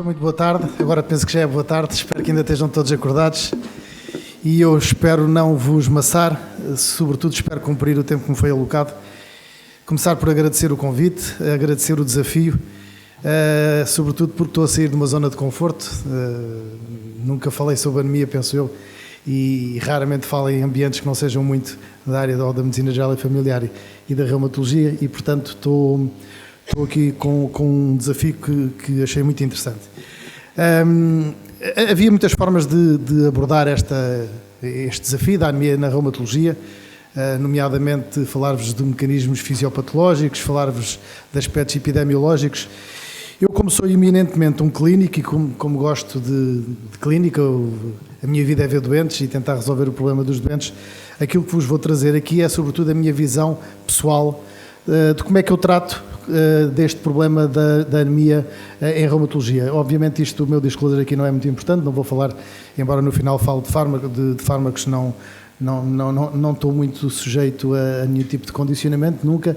Muito boa tarde, agora penso que já é boa tarde, espero que ainda estejam todos acordados e eu espero não vos maçar, sobretudo espero cumprir o tempo que me foi alocado. Começar por agradecer o convite, agradecer o desafio, sobretudo porque estou a sair de uma zona de conforto, nunca falei sobre anemia, penso eu, e raramente falo em ambientes que não sejam muito da área da medicina geral e familiar e da reumatologia e, portanto, estou aqui com um desafio que achei muito interessante. Havia muitas formas de abordar este desafio da anemia na reumatologia, nomeadamente falar-vos de mecanismos fisiopatológicos, falar-vos de aspectos epidemiológicos. Eu, como sou eminentemente um clínico e como gosto de clínica, a minha vida é ver doentes e tentar resolver o problema dos doentes, aquilo que vos vou trazer aqui é sobretudo a minha visão pessoal de como é que eu trato deste problema da anemia em reumatologia. Obviamente o meu disclosure aqui não é muito importante, não vou falar, embora no final falo de fármacos, não estou muito sujeito a nenhum tipo de condicionamento, nunca.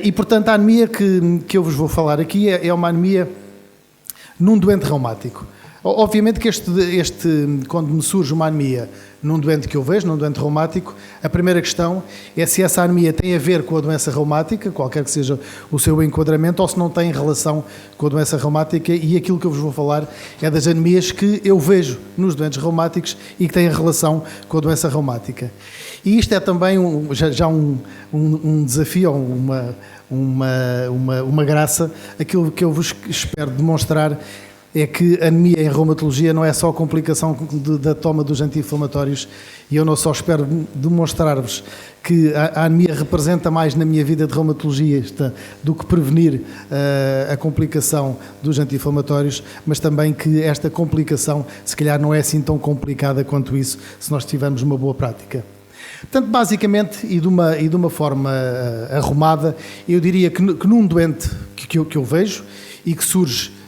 E, portanto, a anemia que eu vos vou falar aqui é uma anemia num doente reumático. Obviamente que quando me surge uma anemia num doente que eu vejo, num doente reumático, a primeira questão é se essa anemia tem a ver com a doença reumática, qualquer que seja o seu enquadramento, ou se não tem relação com a doença reumática, e aquilo que eu vos vou falar é das anemias que eu vejo nos doentes reumáticos e que têm relação com a doença reumática. E isto é também um desafio, uma graça, aquilo que eu vos espero demonstrar é que a anemia em reumatologia não é só a complicação da toma dos anti-inflamatórios, e eu não só espero demonstrar-vos que a anemia representa mais na minha vida de reumatologista do que prevenir a complicação dos anti-inflamatórios, mas também que esta complicação se calhar não é assim tão complicada quanto isso se nós tivermos uma boa prática. Portanto, basicamente, e de uma forma arrumada, eu diria que num doente que eu vejo e que surge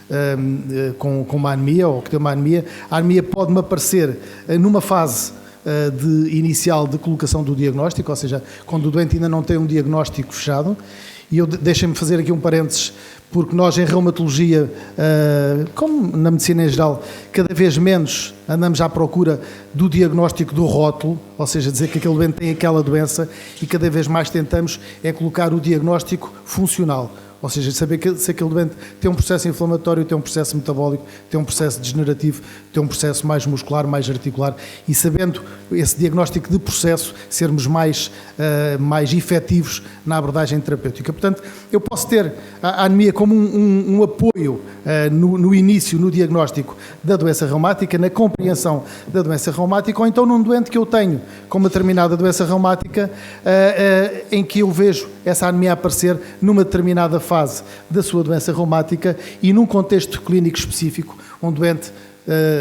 com uma anemia ou que tem uma anemia, a anemia pode-me aparecer numa fase inicial de colocação do diagnóstico, ou seja, quando o doente ainda não tem um diagnóstico fechado. E deixem-me fazer aqui um parênteses, porque nós em reumatologia, como na medicina em geral, cada vez menos andamos à procura do diagnóstico do rótulo, ou seja, dizer que aquele doente tem aquela doença, e cada vez mais tentamos colocar o diagnóstico funcional. Ou seja, saber se aquele doente tem um processo inflamatório, tem um processo metabólico, tem um processo degenerativo, tem um processo mais muscular, mais articular, e sabendo esse diagnóstico de processo, sermos mais efetivos na abordagem terapêutica. Portanto, eu posso ter a anemia como um apoio no início, no diagnóstico da doença reumática, na compreensão da doença reumática, ou então num doente que eu tenho com uma determinada doença reumática, em que eu vejo essa anemia aparecer numa determinada fase da sua doença reumática e num contexto clínico específico, um doente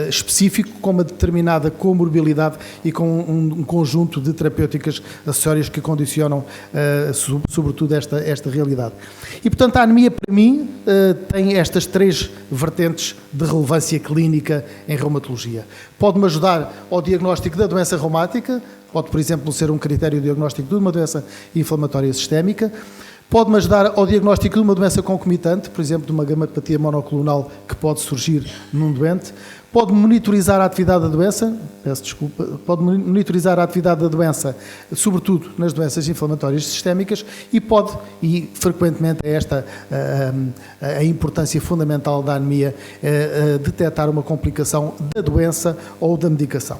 específico com uma determinada comorbilidade e com um conjunto de terapêuticas acessórias que condicionam sobretudo esta realidade. E, portanto, a anemia para mim tem estas três vertentes de relevância clínica em reumatologia. Pode-me ajudar ao diagnóstico da doença reumática, pode, por exemplo, ser um critério diagnóstico de uma doença inflamatória sistémica. Pode-me ajudar ao diagnóstico de uma doença concomitante, por exemplo, de uma gamatopatia monoclonal que pode surgir num doente. Pode monitorizar a atividade da doença, pode monitorizar a atividade da doença, sobretudo nas doenças inflamatórias sistémicas, e frequentemente é esta a importância fundamental da anemia, detectar uma complicação da doença ou da medicação.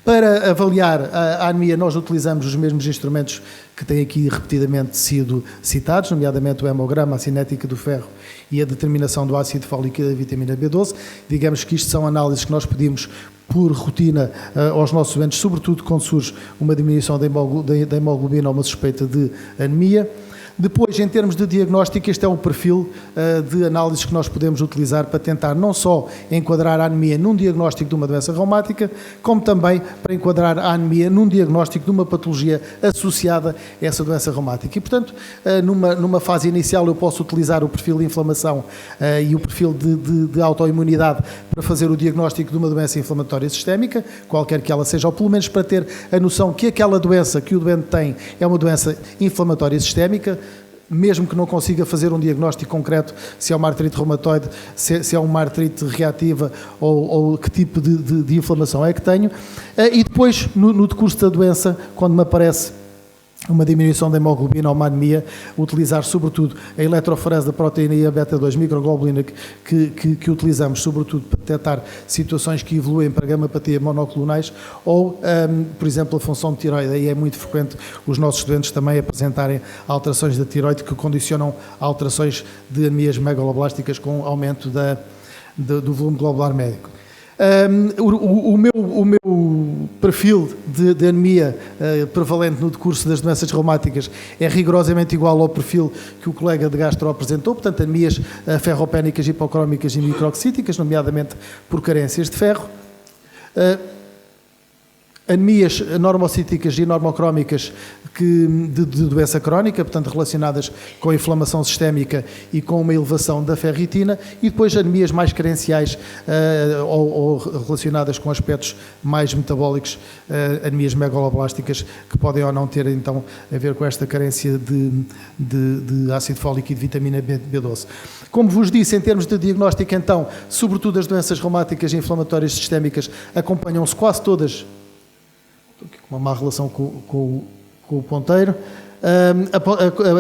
Para avaliar a anemia, nós utilizamos os mesmos instrumentos que têm aqui repetidamente sido citados, nomeadamente o hemograma, a cinética do ferro e a determinação do ácido fólico e da vitamina B12. Digamos que isto são análises que nós pedimos por rotina aos nossos doentes, sobretudo quando surge uma diminuição da hemoglobina ou uma suspeita de anemia. Depois, em termos de diagnóstico, este é o perfil de análises que nós podemos utilizar para tentar não só enquadrar a anemia num diagnóstico de uma doença reumática, como também para enquadrar a anemia num diagnóstico de uma patologia associada a essa doença reumática. E, portanto, numa fase inicial eu posso utilizar o perfil de inflamação e o perfil de autoimunidade para fazer o diagnóstico de uma doença inflamatória sistémica, qualquer que ela seja, ou pelo menos para ter a noção que aquela doença que o doente tem é uma doença inflamatória sistémica. mesmo que não consiga fazer um diagnóstico concreto se é uma artrite reumatoide, se é uma artrite reativa ou que tipo de inflamação é que tenho. E depois, no decurso da doença, quando me aparece uma diminuição da hemoglobina ou uma anemia, utilizar sobretudo a eletroforese da proteína I beta-2 microglobulina que utilizamos sobretudo para detectar situações que evoluem para gamopatia monoclonais ou, por exemplo, a função de tiroide. Aí é muito frequente os nossos doentes também apresentarem alterações da tiroide que condicionam alterações de anemias megaloblásticas com aumento do volume globular médico. O meu perfil de anemia prevalente no decurso das doenças reumáticas é rigorosamente igual ao perfil que o colega de gastro apresentou, portanto, anemias ferropénicas, hipocrómicas e microxíticas, nomeadamente por carências de ferro. Anemias normocíticas e normocrómicas de doença crónica, portanto relacionadas com a inflamação sistémica e com uma elevação da ferritina, e depois anemias mais carenciais ou relacionadas com aspectos mais metabólicos, anemias megaloblásticas, que podem ou não ter então a ver com esta carência de ácido fólico e de vitamina B12. Como vos disse, em termos de diagnóstico então, sobretudo as doenças reumáticas e inflamatórias sistémicas acompanham-se quase todas, estou aqui com uma má relação com o ponteiro,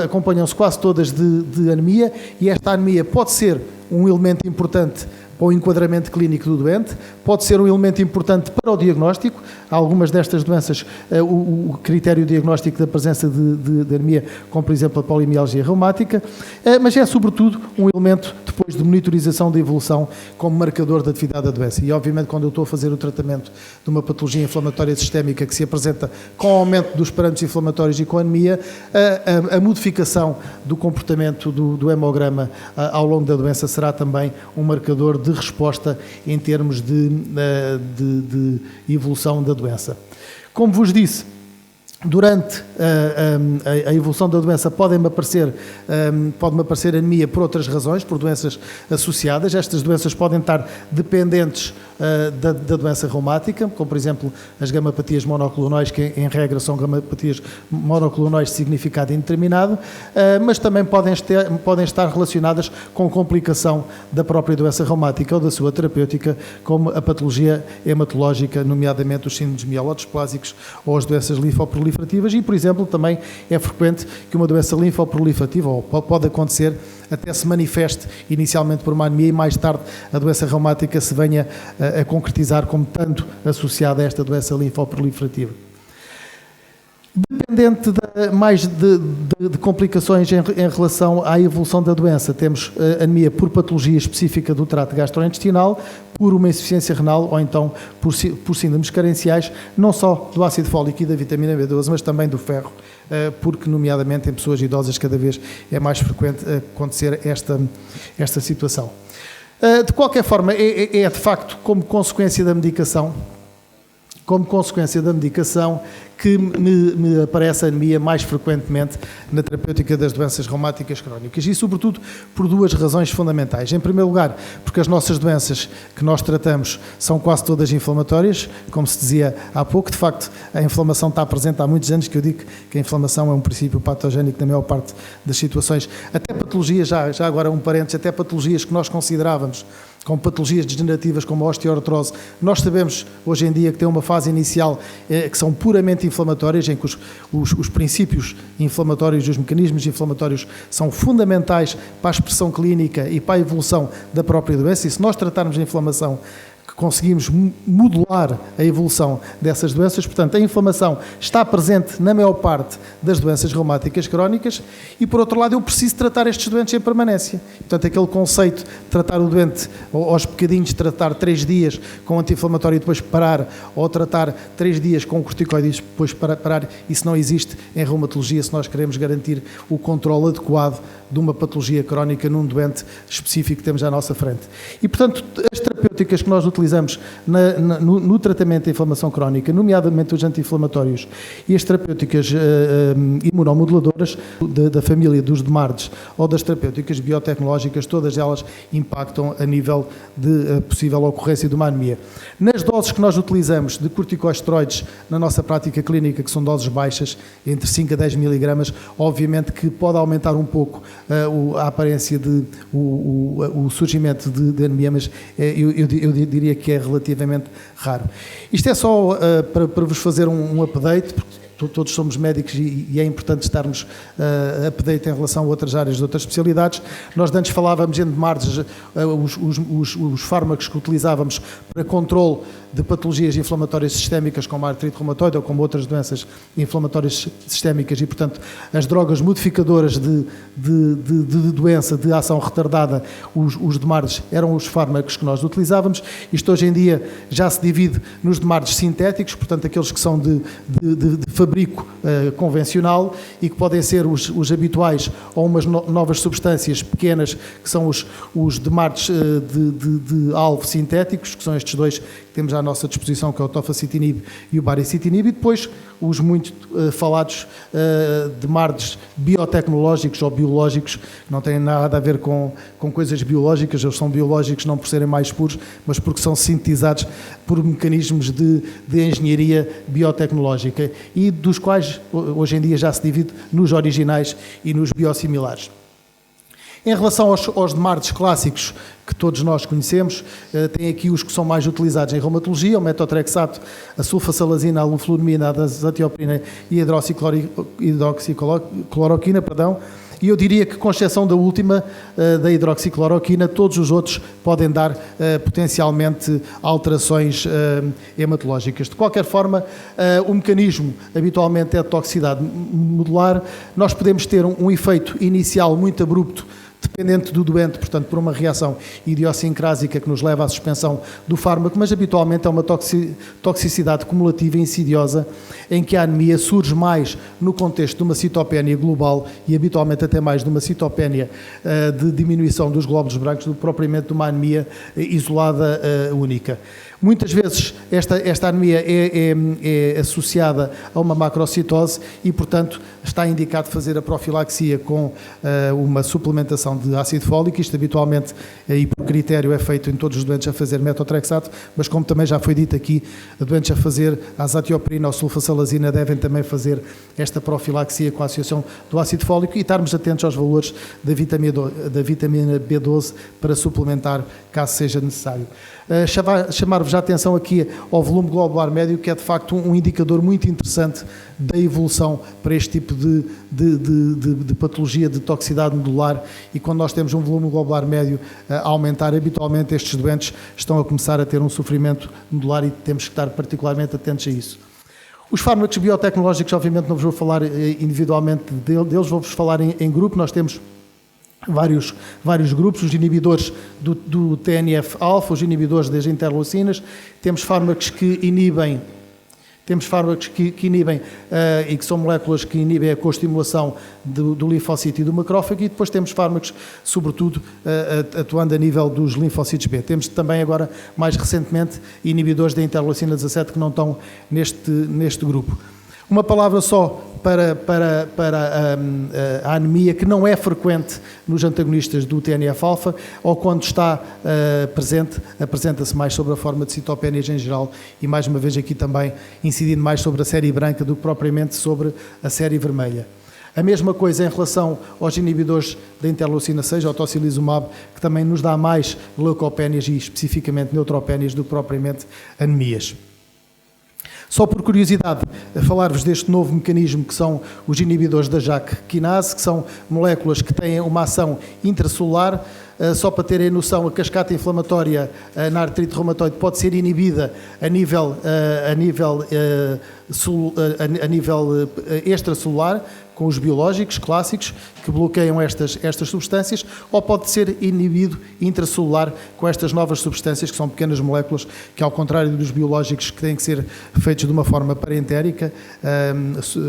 acompanham-se quase todas de anemia, e esta anemia pode ser um elemento importante para o enquadramento clínico do doente, pode ser um elemento importante para o diagnóstico. Algumas destas doenças, o critério diagnóstico da presença de anemia, como por exemplo a polimialgia reumática, mas é sobretudo um elemento depois de monitorização da evolução como marcador da atividade da doença. E obviamente quando eu estou a fazer o tratamento de uma patologia inflamatória sistémica que se apresenta com aumento dos parâmetros inflamatórios e com anemia, a modificação do comportamento do hemograma ao longo da doença será também um marcador de resposta em termos de evolução da doença. Como vos disse, durante a evolução da doença pode-me aparecer anemia por outras razões, por doenças associadas. Estas doenças podem estar dependentes da doença reumática, como por exemplo as gamopatias monoclonais, que em regra são gamopatias monoclonais de significado indeterminado, mas também podem estar relacionadas com complicação da própria doença reumática ou da sua terapêutica, como a patologia hematológica, nomeadamente os síndromes mielodysplasicos ou as doenças linfoproliferativas. E, por exemplo, também é frequente que uma doença linfoproliferativa, ou pode acontecer, até se manifeste inicialmente por uma anemia e mais tarde a doença reumática se venha a concretizar como tanto associada a esta doença linfoproliferativa. Dependente mais de complicações em relação à evolução da doença, temos anemia por patologia específica do trato gastrointestinal, por uma insuficiência renal ou então por síndromes carenciais, não só do ácido fólico e da vitamina B12, mas também do ferro, porque, nomeadamente, em pessoas idosas cada vez é mais frequente acontecer esta situação. De qualquer forma, é de facto como consequência da medicação que me aparece a anemia mais frequentemente na terapêutica das doenças reumáticas crónicas, e sobretudo por duas razões fundamentais. Em primeiro lugar, porque as nossas doenças que nós tratamos são quase todas inflamatórias, como se dizia há pouco. De facto, a inflamação está presente há muitos anos que eu digo que a inflamação é um princípio patogénico na maior parte das situações. Até patologias, já agora um parênteses, até patologias que nós considerávamos como patologias degenerativas como a osteoartrose, nós sabemos hoje em dia que tem uma fase inicial que são puramente inflamatórias, em que os princípios inflamatórios e os mecanismos inflamatórios são fundamentais para a expressão clínica e para a evolução da própria doença, e se nós tratarmos a inflamação, conseguimos modular a evolução dessas doenças. Portanto, a inflamação está presente na maior parte das doenças reumáticas crónicas e, por outro lado, eu preciso tratar estes doentes em permanência. Portanto, aquele conceito de tratar o doente aos bocadinhos, tratar 3 dias com anti-inflamatório e depois parar, ou tratar 3 dias com corticoides e depois parar, isso não existe em reumatologia se nós queremos garantir o controle adequado de uma patologia crónica num doente específico que temos à nossa frente. E, portanto, as terapias terapêuticas que nós utilizamos no tratamento da inflamação crónica, nomeadamente os anti-inflamatórios e as terapêuticas imunomoduladoras da família dos DMARDs ou das terapêuticas biotecnológicas, todas elas impactam a nível de possível ocorrência de uma anemia. Nas doses que nós utilizamos de corticosteroides na nossa prática clínica, que são doses baixas, entre 5 a 10 miligramas, obviamente que pode aumentar um pouco a aparência o surgimento de anemia, mas eu diria que é relativamente raro. Isto é só para vos fazer um update, porque todos somos médicos e é importante estarmos update em relação a outras áreas de outras especialidades. Nós antes falávamos em DMARDs, os fármacos que utilizávamos para controle de patologias inflamatórias sistémicas, como a artrite reumatoide ou como outras doenças inflamatórias sistémicas, e, portanto, as drogas modificadoras de doença, de ação retardada, os DMARDs eram os fármacos que nós utilizávamos. Isto hoje em dia já se divide nos DMARDs sintéticos, portanto, aqueles que são de fabrico convencional e que podem ser os habituais ou umas novas substâncias pequenas, que são os DMARDs de alvo sintéticos, que são estes dois que temos à nossa disposição, que é o tofacitinib e o baricitinib, e depois os muito falados DMARDs biotecnológicos ou biológicos, que não têm nada a ver com coisas biológicas. Eles são biológicos não por serem mais puros, mas porque são sintetizados por mecanismos de engenharia biotecnológica, e dos quais hoje em dia já se divide nos originais e nos biosimilares. Em relação aos DMARDs clássicos que todos nós conhecemos, tem aqui os que são mais utilizados em reumatologia: o metotrexato, a sulfasalazina, a lufluramina, a azatioprina e a hidroxicloroquina, e eu diria que, com exceção da última, da hidroxicloroquina, todos os outros podem dar potencialmente alterações hematológicas. De qualquer forma, o mecanismo habitualmente é de toxicidade modular. Nós podemos ter um efeito inicial muito abrupto, dependente do doente, portanto, por uma reação idiosincrásica que nos leva à suspensão do fármaco, mas habitualmente é uma toxicidade cumulativa e insidiosa, em que a anemia surge mais no contexto de uma citopénia global e habitualmente até mais de uma citopénia de diminuição dos glóbulos brancos do que propriamente de uma anemia isolada única. Muitas vezes esta anemia é associada a uma macrocitose e, portanto, está indicado fazer a profilaxia com uma suplementação de ácido fólico. Isto habitualmente, e por critério, é feito em todos os doentes a fazer metotrexato, mas como também já foi dito aqui, doentes a fazer a azatioprina ou sulfasalazina devem também fazer esta profilaxia com a associação do ácido fólico e estarmos atentos aos valores da vitamina B12 para suplementar, caso seja necessário. Chamar-vos a atenção aqui ao volume globular médio, que é de facto um indicador muito interessante da evolução para este tipo de patologia de toxicidade nodular, e quando nós temos um volume globular médio a aumentar, habitualmente estes doentes estão a começar a ter um sofrimento nodular e temos que estar particularmente atentos a isso. Os fármacos biotecnológicos, obviamente não vos vou falar individualmente deles, vou-vos falar em grupo. Nós temos vários grupos: os inibidores do TNF-alfa, os inibidores das interleucinas, temos fármacos que inibem e que são moléculas que inibem a coestimulação do linfócito e do macrófago, e depois temos fármacos, sobretudo, atuando a nível dos linfócitos B. Temos também agora, mais recentemente, inibidores da interleucina 17 que não estão neste grupo. Uma palavra só para a anemia, que não é frequente nos antagonistas do TNF-alfa, ou quando está presente, apresenta-se mais sobre a forma de citopénias em geral, e mais uma vez aqui também incidindo mais sobre a série branca do que propriamente sobre a série vermelha. A mesma coisa em relação aos inibidores da interleucina 6, ao tocilizumab, que também nos dá mais leucopénias e especificamente neutropénias do que propriamente anemias. Só por curiosidade, falar-vos deste novo mecanismo que são os inibidores da JAK quinase, que são moléculas que têm uma ação intracelular. Só para terem noção, a cascata inflamatória na artrite reumatoide pode ser inibida a nível extracelular com os biológicos clássicos, que bloqueiam estas substâncias, ou pode ser inibido intracelular com estas novas substâncias, que são pequenas moléculas, que ao contrário dos biológicos, que têm que ser feitos de uma forma parentérica,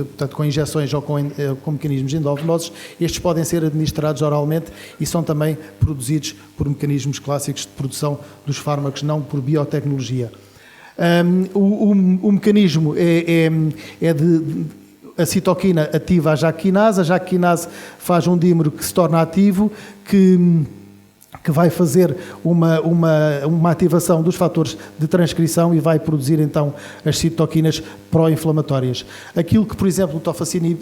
portanto com injeções ou com mecanismos endovenosos, estes podem ser administrados oralmente e são também produzidos por mecanismos clássicos de produção dos fármacos, não por biotecnologia. O mecanismo é de a citoquina ativa a jaquinase faz um dímero que se torna ativo, que vai fazer uma ativação dos fatores de transcrição e vai produzir então as citoquinas pró-inflamatórias. Aquilo que, por exemplo, o tofacitinib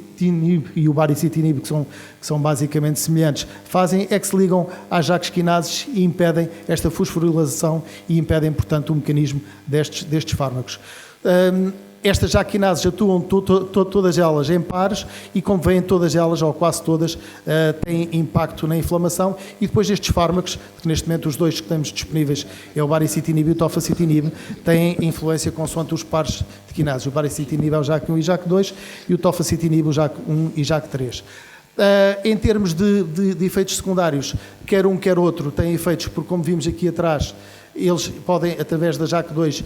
e o baricitinib, que são basicamente semelhantes, fazem é que se ligam às jaquinases e impedem esta fosforilação e impedem, portanto, o mecanismo destes fármacos. Estas jaquinases atuam todas elas em pares e, como veem, todas elas, ou quase todas, têm impacto na inflamação e depois estes fármacos, que neste momento os dois que temos disponíveis é o baricitinib e o tofacitinib, têm influência consoante os pares de quinases. O baricitinib é o JAK1 e JAK2 e o tofacitinib o JAK1 e JAK3. Em termos de efeitos secundários, quer um quer outro têm efeitos, porque como vimos aqui atrás, eles podem, através da JAK2,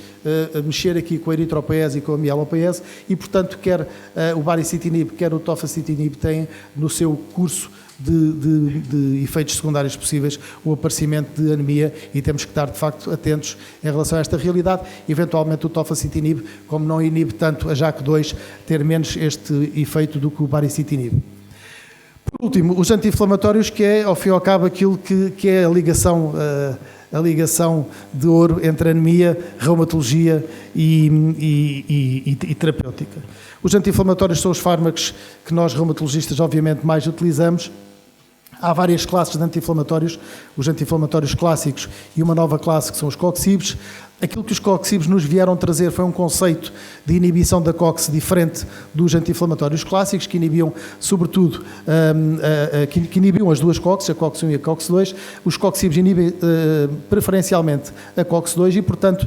mexer aqui com a eritropoiese e com a mielopoiese e, portanto, quer o baricitinib, quer o tofacitinib têm no seu curso de efeitos secundários possíveis o aparecimento de anemia e temos que estar, de facto, atentos em relação a esta realidade. Eventualmente, o tofacitinib, como não inibe tanto a JAK2, ter menos este efeito do que o baricitinib. Por último, os anti-inflamatórios, que é, ao fim e ao cabo, aquilo que é a ligação de ouro entre anemia, reumatologia e terapêutica. Os anti-inflamatórios são os fármacos que nós, reumatologistas, obviamente, mais utilizamos. Há várias classes de anti-inflamatórios, os anti-inflamatórios clássicos e uma nova classe que são os coxibes. Aquilo que os coxibes nos vieram trazer foi um conceito de inibição da COX diferente dos anti-inflamatórios clássicos, que inibiam, sobretudo, que inibiam as duas COX, a COX-1 e a COX-2. Os coxibes inibem preferencialmente a COX-2 e, portanto,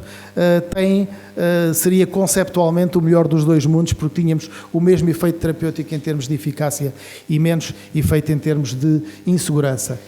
seria conceptualmente o melhor dos dois mundos, porque tínhamos o mesmo efeito terapêutico em termos de eficácia e menos efeito em termos de insegurança.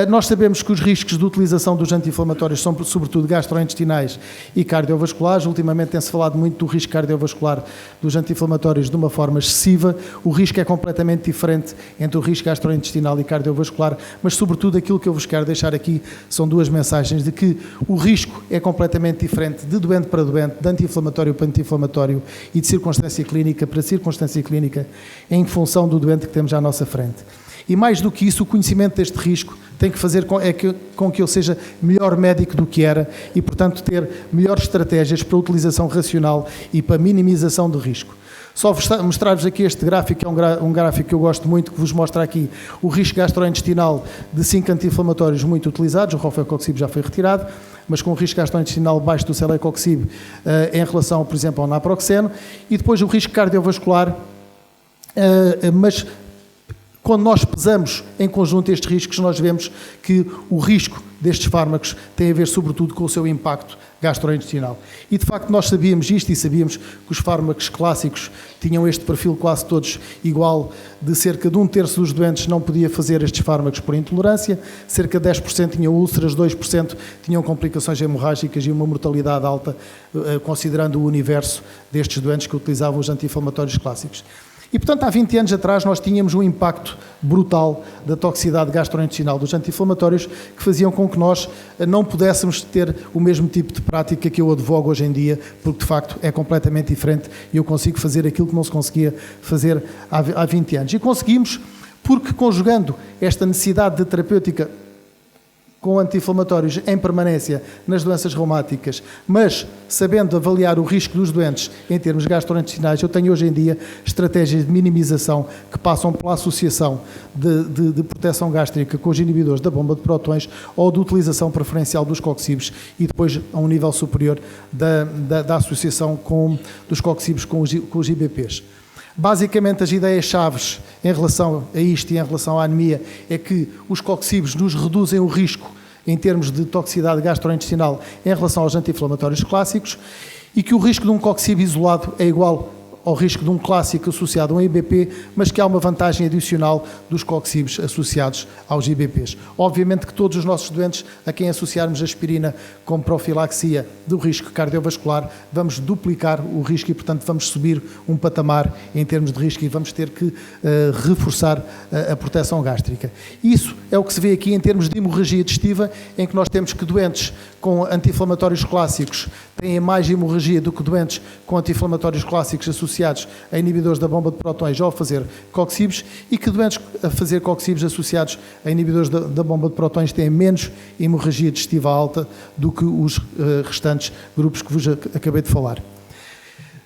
Nós sabemos que os riscos de utilização dos anti-inflamatórios são sobretudo gastrointestinais e cardiovasculares. Ultimamente tem-se falado muito do risco cardiovascular dos anti-inflamatórios de uma forma excessiva. O risco é completamente diferente entre o risco gastrointestinal e cardiovascular, mas sobretudo aquilo que eu vos quero deixar aqui são duas mensagens de que o risco é completamente diferente de doente para doente, de anti-inflamatório para anti-inflamatório e de circunstância clínica para circunstância clínica em função do doente que temos à nossa frente. E mais do que isso, o conhecimento deste risco tem que fazer com que ele seja melhor médico do que era e, portanto, ter melhores estratégias para a utilização racional e para a minimização do risco. Só mostrar-vos aqui este gráfico, que é um gráfico que eu gosto muito, que vos mostra aqui o risco gastrointestinal de 5 anti-inflamatórios muito utilizados. O rofecoxib já foi retirado, mas com o risco gastrointestinal baixo do celecoxib em relação, por exemplo, ao naproxeno. E depois o risco cardiovascular, mas quando nós pesamos em conjunto estes riscos, nós vemos que o risco destes fármacos tem a ver sobretudo com o seu impacto gastrointestinal. E de facto nós sabíamos isto e sabíamos que os fármacos clássicos tinham este perfil quase todos igual, de cerca de 1/3 dos doentes não podia fazer estes fármacos por intolerância, cerca de 10% tinham úlceras, 2% tinham complicações hemorrágicas e uma mortalidade alta, considerando o universo destes doentes que utilizavam os anti-inflamatórios clássicos. E, portanto, há 20 anos atrás nós tínhamos um impacto brutal da toxicidade gastrointestinal dos anti-inflamatórios que faziam com que nós não pudéssemos ter o mesmo tipo de prática que eu advogo hoje em dia, porque, de facto, é completamente diferente e eu consigo fazer aquilo que não se conseguia fazer há 20 anos. E conseguimos porque, conjugando esta necessidade de terapêutica com anti-inflamatórios em permanência nas doenças reumáticas, mas sabendo avaliar o risco dos doentes em termos gastrointestinais, eu tenho hoje em dia estratégias de minimização que passam pela associação de proteção gástrica com os inibidores da bomba de prótons ou de utilização preferencial dos coxibes e depois a um nível superior da associação dos coxibes com os IBPs. Basicamente, as ideias-chaves em relação a isto e em relação à anemia é que os coxibes nos reduzem o risco em termos de toxicidade gastrointestinal em relação aos anti-inflamatórios clássicos e que o risco de um coxib isolado é igual ao risco de um clássico associado a um IBP, mas que há uma vantagem adicional dos coxibes associados aos IBPs. Obviamente que todos os nossos doentes a quem associarmos aspirina como profilaxia do risco cardiovascular, vamos duplicar o risco e, portanto, vamos subir um patamar em termos de risco e vamos ter que reforçar a proteção gástrica. Isso é o que se vê aqui em termos de hemorragia digestiva, em que nós temos que doentes com anti-inflamatórios clássicos têm mais hemorragia do que doentes com anti-inflamatórios clássicos associados a inibidores da bomba de prótons ou a fazer coxibes, e que doentes a fazer coxibes associados a inibidores da bomba de prótons têm menos hemorragia digestiva alta do que os restantes grupos que vos acabei de falar.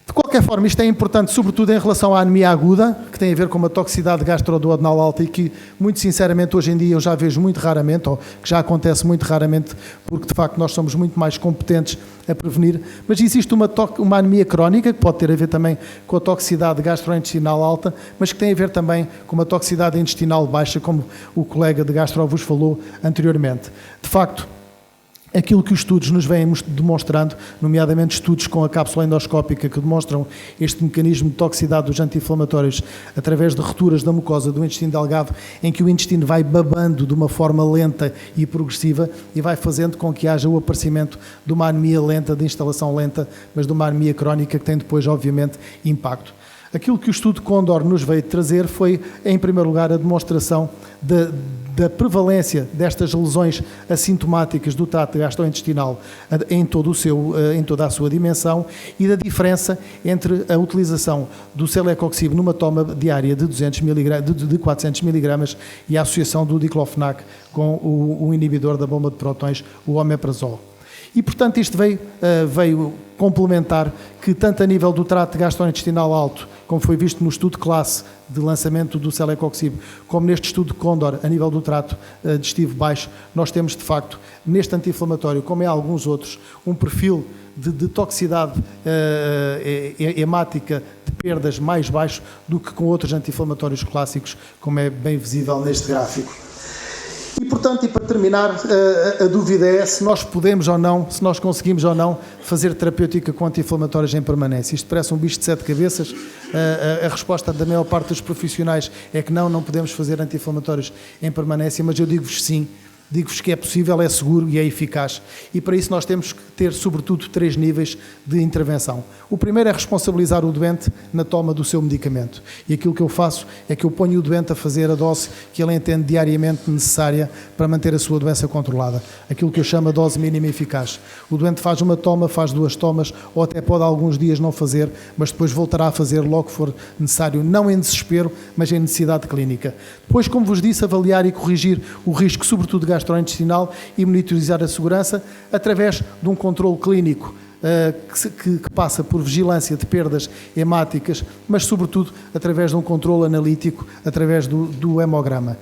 De qualquer forma, isto é importante, sobretudo em relação à anemia aguda, que tem a ver com uma toxicidade gastroduodenal alta e que, muito sinceramente, hoje em dia eu já vejo muito raramente, ou que já acontece muito raramente, porque de facto nós somos muito mais competentes a prevenir, mas existe uma anemia crónica, que pode ter a ver também com a toxicidade gastrointestinal alta, mas que tem a ver também com uma toxicidade intestinal baixa, como o colega de gastro vos falou anteriormente. De facto, aquilo que os estudos nos vêm demonstrando, nomeadamente estudos com a cápsula endoscópica que demonstram este mecanismo de toxicidade dos anti-inflamatórios através de rupturas da mucosa do intestino delgado, em que o intestino vai babando de uma forma lenta e progressiva e vai fazendo com que haja o aparecimento de uma anemia lenta, de instalação lenta, mas de uma anemia crónica que tem depois, obviamente, impacto. Aquilo que o estudo Condor nos veio trazer foi, em primeiro lugar, a demonstração da prevalência destas lesões assintomáticas do trato gastrointestinal em toda a sua dimensão e da diferença entre a utilização do celecoxib numa toma diária de 400 mg e a associação do diclofenac com o inibidor da bomba de prótons, o omeprazol. E, portanto, isto veio complementar que, tanto a nível do trato gastrointestinal alto, como foi visto no estudo de classe de lançamento do celecoxib, como neste estudo de Condor, a nível do trato digestivo baixo, nós temos, de facto, neste anti-inflamatório, como em alguns outros, um perfil de toxicidade hemática de perdas mais baixo do que com outros anti-inflamatórios clássicos, como é bem visível neste gráfico. E, portanto, e para terminar, a dúvida é se nós podemos ou não, se nós conseguimos ou não fazer terapêutica com anti-inflamatórios em permanência. Isto parece um bicho de 7 cabeças. A resposta da maior parte dos profissionais é que não podemos fazer anti-inflamatórios em permanência, mas eu digo-vos sim. Digo-vos que é possível, é seguro e é eficaz. E para isso nós temos que ter, sobretudo, 3 níveis de intervenção. O primeiro é responsabilizar o doente na toma do seu medicamento. E aquilo que eu faço é que eu ponho o doente a fazer a dose que ele entende diariamente necessária para manter a sua doença controlada. Aquilo que eu chamo a dose mínima eficaz. O doente faz uma toma, faz 2 tomas, ou até pode alguns dias não fazer, mas depois voltará a fazer logo que for necessário, não em desespero, mas em necessidade clínica. Depois, como vos disse, avaliar e corrigir o risco, sobretudo gastrointestinal, e monitorizar a segurança através de um controle clínico que passa por vigilância de perdas hemáticas, mas sobretudo através de um controle analítico, através do hemograma.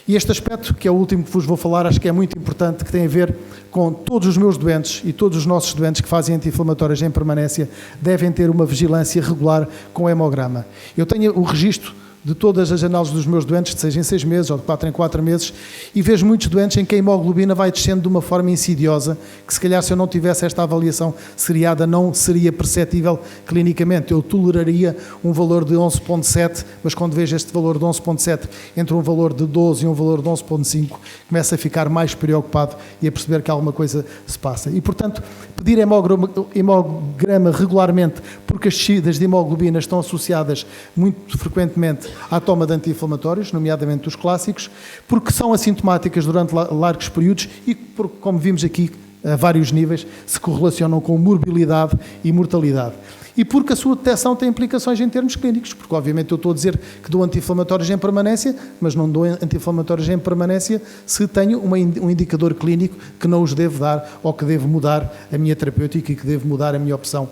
E este aspecto, que é o último que vos vou falar, acho que é muito importante, que tem a ver com todos os meus doentes e todos os nossos doentes que fazem anti-inflamatórios em permanência, devem ter uma vigilância regular com o hemograma. Eu tenho o registro de todas as análises dos meus doentes, de 6 em 6 meses ou de 4 em 4 meses, e vejo muitos doentes em que a hemoglobina vai descendo de uma forma insidiosa, que se calhar se eu não tivesse esta avaliação seriada não seria perceptível clinicamente. Eu toleraria um valor de 11.7, mas quando vejo este valor de 11.7 entre um valor de 12 e um valor de 11.5, começo a ficar mais preocupado e a perceber que alguma coisa se passa. E, portanto, pedir hemograma regularmente, porque as descidas de hemoglobina estão associadas muito frequentemente à toma de anti-inflamatórios, nomeadamente os clássicos, porque são assintomáticas durante largos períodos e, como vimos aqui, a vários níveis, se correlacionam com morbilidade e mortalidade. E porque a sua detecção tem implicações em termos clínicos, porque obviamente eu estou a dizer que dou anti-inflamatórios em permanência, mas não dou anti-inflamatórios em permanência se tenho um indicador clínico que não os devo dar ou que devo mudar a minha terapêutica e que devo mudar a minha opção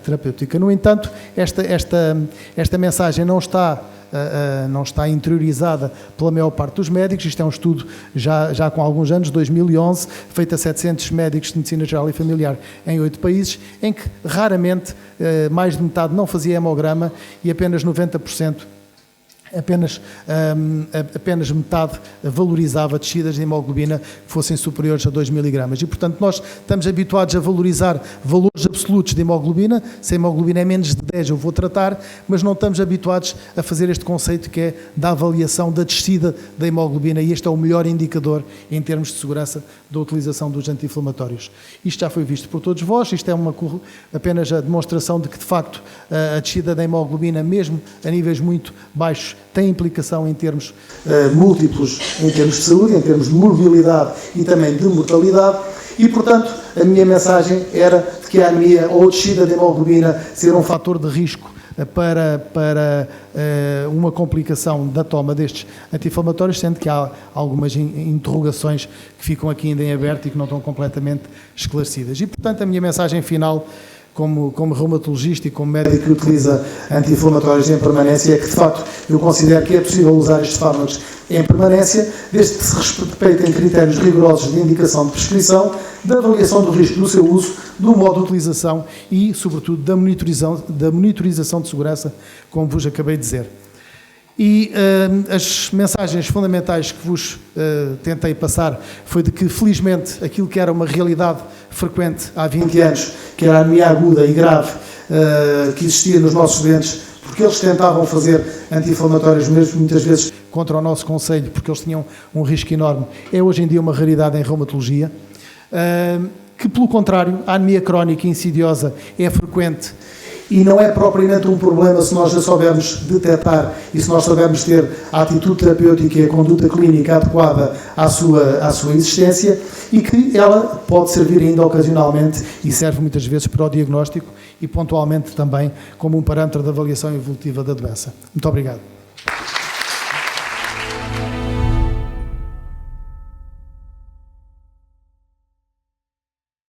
terapêutica. No entanto, esta mensagem não está interiorizada pela maior parte dos médicos. Isto é um estudo já com alguns anos, 2011, feito a 700 médicos de medicina geral e familiar em 8 países, em que raramente mais de metade não fazia hemograma e apenas 90% apenas metade valorizava descidas de hemoglobina que fossem superiores a 2 miligramas. E, portanto, nós estamos habituados a valorizar valores absolutos de hemoglobina. Se a hemoglobina é menos de 10, eu vou tratar, mas não estamos habituados a fazer este conceito que é da avaliação da descida da hemoglobina, e este é o melhor indicador em termos de segurança da utilização dos anti-inflamatórios. Isto já foi visto por todos vós, isto é apenas a demonstração de que, de facto, a descida da hemoglobina, mesmo a níveis muito baixos, tem implicação em termos múltiplos, em termos de saúde, em termos de morbilidade e também de mortalidade, e, portanto, a minha mensagem era de que a anemia ou a descida de hemoglobina ser um fator de risco para uma complicação da toma destes anti-inflamatórios, sendo que há algumas interrogações que ficam aqui ainda em aberto e que não estão completamente esclarecidas. E, portanto, a minha mensagem final, como reumatologista e como médico que utiliza anti-inflamatórios em permanência, é que, de facto, eu considero que é possível usar estes fármacos em permanência, desde que se respeitem critérios rigorosos de indicação de prescrição, da avaliação do risco do seu uso, do modo de utilização e, sobretudo, da monitorização de segurança, como vos acabei de dizer. E as mensagens fundamentais que vos tentei passar foi de que, felizmente, aquilo que era uma realidade frequente há 20 anos, que era a anemia aguda e grave que existia nos nossos doentes, porque eles tentavam fazer anti-inflamatórios mesmo, muitas vezes, contra o nosso conselho, porque eles tinham um risco enorme, é hoje em dia uma raridade em reumatologia. Que, pelo contrário, a anemia crónica e insidiosa é frequente e não é propriamente um problema se nós a soubermos detectar e se nós soubermos ter a atitude terapêutica e a conduta clínica adequada à sua existência, e que ela pode servir ainda ocasionalmente e serve muitas vezes para o diagnóstico e pontualmente também como um parâmetro de avaliação evolutiva da doença. Muito obrigado.